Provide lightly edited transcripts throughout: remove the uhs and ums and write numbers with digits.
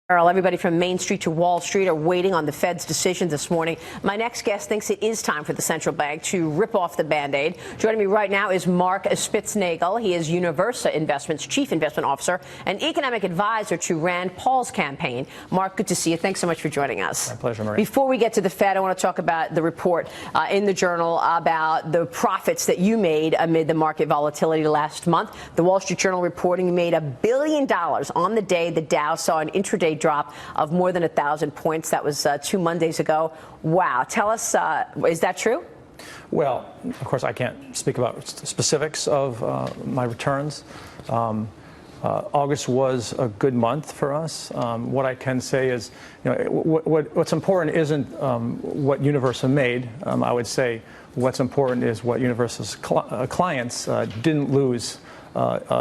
Everybody from Main Street to Wall Street are waiting on the Fed's decision this morning. My next guest thinks it is time for the central bank to rip off the Band-Aid. Joining me right now is Mark Spitznagel. He is Universa Investments Chief Investment Officer and Economic Advisor to Rand Paul's campaign. Mark, good to see you. Thanks so much for joining us. My pleasure, Marie. Before we get to the Fed, I want to talk about the report in the Journal about the profits that you made amid the market volatility last month. The Wall Street Journal reporting you made $1 billion on the day the Dow saw an intraday drop of more than 1,000 points. That was 2 Mondays ago. Wow. Tell us, is that true? Well, of course, I can't speak about specifics of my returns. August was a good month for us. What I can say is, what's important isn't what Universa made. I would say what's important is what Universa's clients didn't lose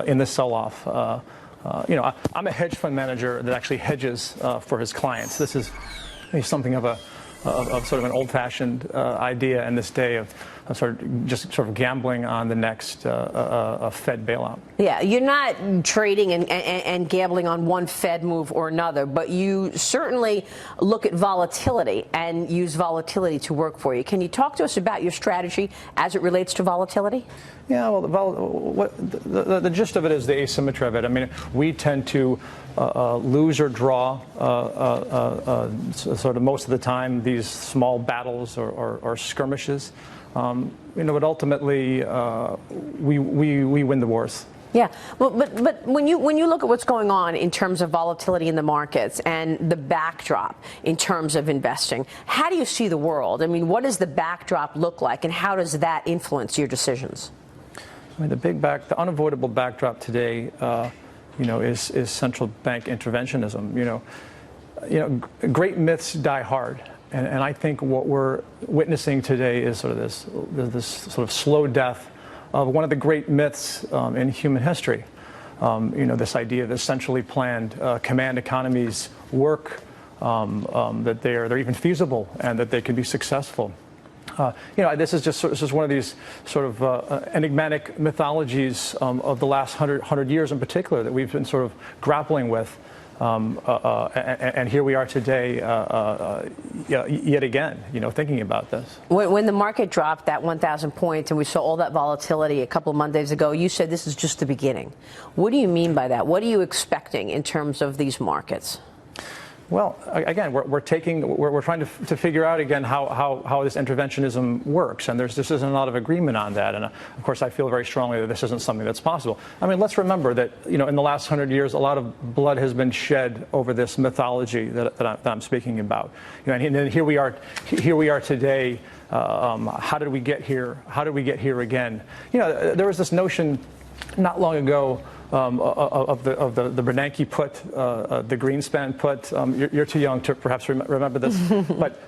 in the sell-off. I'm a hedge fund manager that actually hedges for his clients. This is something of sort of an old-fashioned idea in this day of sort of gambling on the next Fed bailout. Yeah, you're not trading and gambling on one Fed move or another, but you certainly look at volatility and use volatility to work for you. Can you talk to us about your strategy as it relates to volatility? Yeah, well, the gist of it is the asymmetry of it. I mean, we tend to lose or draw sort of most of the time these small battles or skirmishes. But ultimately we win the wars. Yeah, but when you look at what's going on in terms of volatility in the markets and the backdrop in terms of investing, how do you see the world? I mean, what does the backdrop look like, and how does that influence your decisions? I mean, the unavoidable backdrop today, is central bank interventionism. Great myths die hard, and I think what we're witnessing today is sort of this sort of slow death of one of the great myths in human history. This idea of centrally planned command economies work, that they're even feasible, and that they can be successful. This is one of these sort of enigmatic mythologies of the last 100 years in particular that we've been sort of grappling with. And here we are today, yet again, thinking about this. When the market dropped that 1,000 points and we saw all that volatility a couple of Mondays ago, you said this is just the beginning. What do you mean by that? What are you expecting in terms of these markets? Well, again, we're trying to figure out again how this interventionism works, and this isn't a lot of agreement on that. And of course, I feel very strongly that this isn't something that's possible. I mean, let's remember that in the last 100 years, a lot of blood has been shed over this mythology that I'm speaking about. And here we are today. How did we get here? How did we get here again? There was this notion not long ago of the Bernanke put, the Greenspan put. You're too young to perhaps remember this, but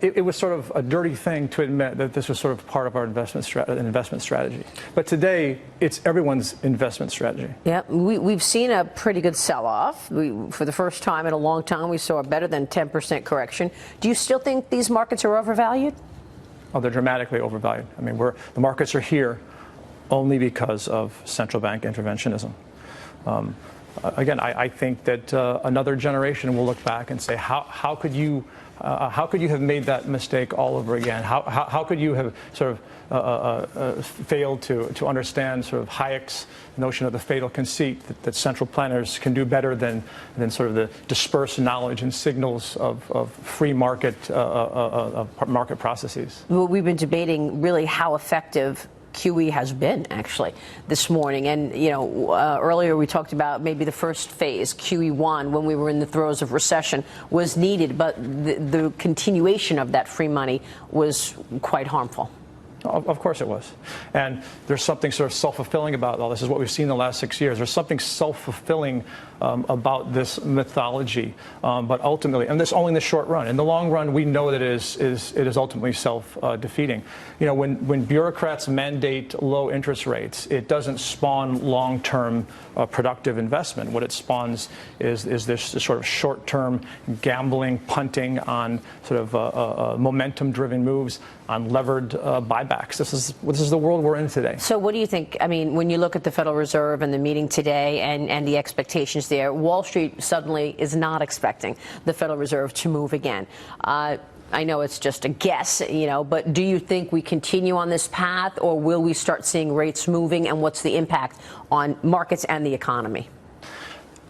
it was sort of a dirty thing to admit that this was sort of part of our investment strategy. But today, it's everyone's investment strategy. Yeah, we've seen a pretty good sell-off. For the first time in a long time, we saw a better than 10% correction. Do you still think these markets are overvalued? Oh, they're dramatically overvalued. I mean, the markets are here only because of central bank interventionism. Again, I think that another generation will look back and say, how could you have made that mistake all over again? How could you have sort of failed to understand sort of Hayek's notion of the fatal conceit that central planners can do better than sort of the dispersed knowledge and signals of free market market processes? Well, we've been debating really how effective QE has been actually this morning, and earlier we talked about maybe the first phase, QE1, when we were in the throes of recession, was needed, but the continuation of that free money was quite harmful. Of course it was. And there's something sort of self-fulfilling about all this. This is what we've seen in the last 6 years. There's something self-fulfilling about this mythology. But ultimately, and this only in the short run. In the long run, we know that it is ultimately self-defeating. When bureaucrats mandate low interest rates, it doesn't spawn long-term productive investment. What it spawns is this sort of short-term gambling, punting on sort of momentum-driven moves, on levered buybacks. snapbacks. This is the world we're in today. So what do you think? I mean, when you look at the Federal Reserve and the meeting today and the expectations there, Wall Street suddenly is not expecting the Federal Reserve to move again. I know it's just a guess, but do you think we continue on this path, or will we start seeing rates moving, and what's the impact on markets and the economy?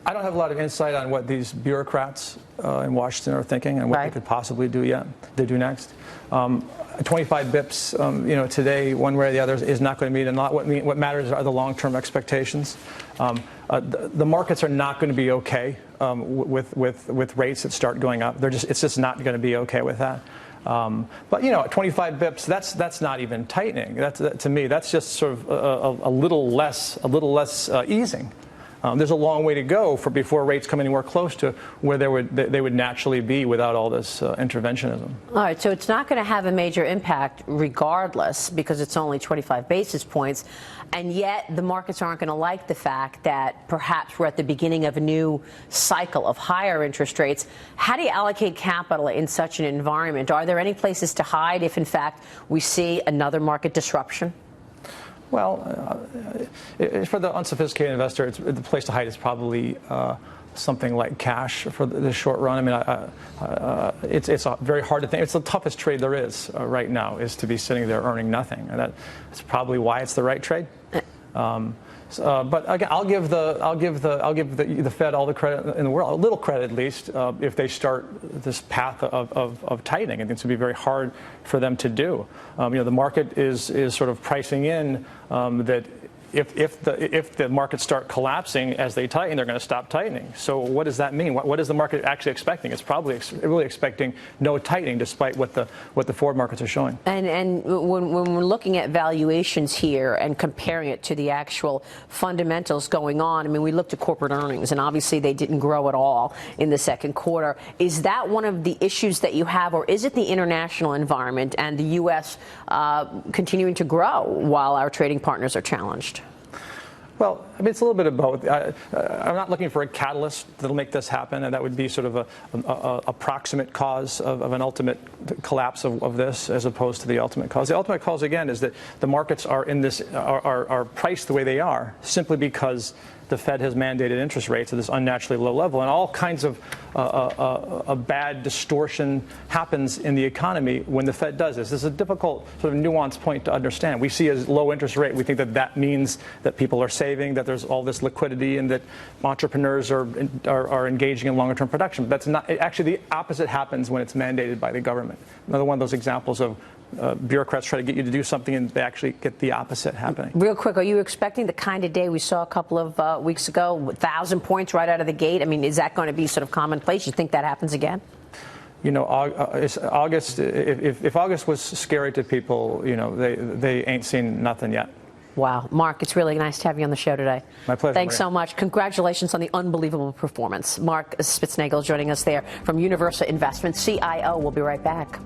I don't have a lot of insight on what these bureaucrats in Washington are thinking and what they could possibly do next. 25 bips, today, one way or the other, is not going to mean a lot. What matters are the long-term expectations. The markets are not going to be okay with rates that start going up. It's just not going to be okay with that. But 25 bips, that's not even tightening. To me, that's just sort of a little less easing. There's a long way to go before rates come anywhere close to where they would naturally be without all this interventionism. All right, so it's not going to have a major impact regardless because it's only 25 basis points, and yet the markets aren't going to like the fact that perhaps we're at the beginning of a new cycle of higher interest rates. How do you allocate capital in such an environment? Are there any places to hide if, in fact, we see another market disruption? Well, for the unsophisticated investor, the place to hide is probably something like cash for the short run. I mean, it's very hard to think. It's the toughest trade there is right now, is to be sitting there earning nothing. And that's probably why it's the right trade. But again, I'll give the Fed all the credit in the world, a little credit at least, if they start this path of tightening. I think it's going to be very hard for them to do. The market is sort of pricing in that if the markets start collapsing as they tighten, they're going to stop tightening. So what does that mean? What is the market actually expecting? It's probably really expecting no tightening, despite what the forward markets are showing. And when we're looking at valuations here and comparing it to the actual fundamentals going on, I mean, we looked at corporate earnings, and obviously they didn't grow at all in the second quarter. Is that one of the issues that you have, or is it the international environment and the U.S. Continuing to grow while our trading partners are challenged? Well, I mean, it's a little bit of both. I'm not looking for a catalyst that'll make this happen, and that would be sort of a proximate cause of an ultimate collapse of this, as opposed to the ultimate cause. The ultimate cause, again, is that the markets are are priced the way they are simply because the Fed has mandated interest rates at this unnaturally low level, and all kinds of a bad distortion happens in the economy when the Fed does this. This is a difficult, sort of nuanced point to understand. We see as low interest rate, we think that means that people are saving, that there's all this liquidity, and that entrepreneurs are engaging in longer-term production. But that's not actually the opposite happens when it's mandated by the government. Another one of those examples of bureaucrats try to get you to do something and they actually get the opposite happening. Real quick, are you expecting the kind of day we saw a couple of weeks ago, 1,000 points right out of the gate? I mean, is that going to be sort of commonplace? You think that happens again? August. If August was scary to people, they ain't seen nothing yet. Wow. Mark, it's really nice to have you on the show today. My pleasure. Thanks Maria. so much. Congratulations on the unbelievable performance. Mark Spitznagel joining us there from Universal Investments, CIO. We'll be right back.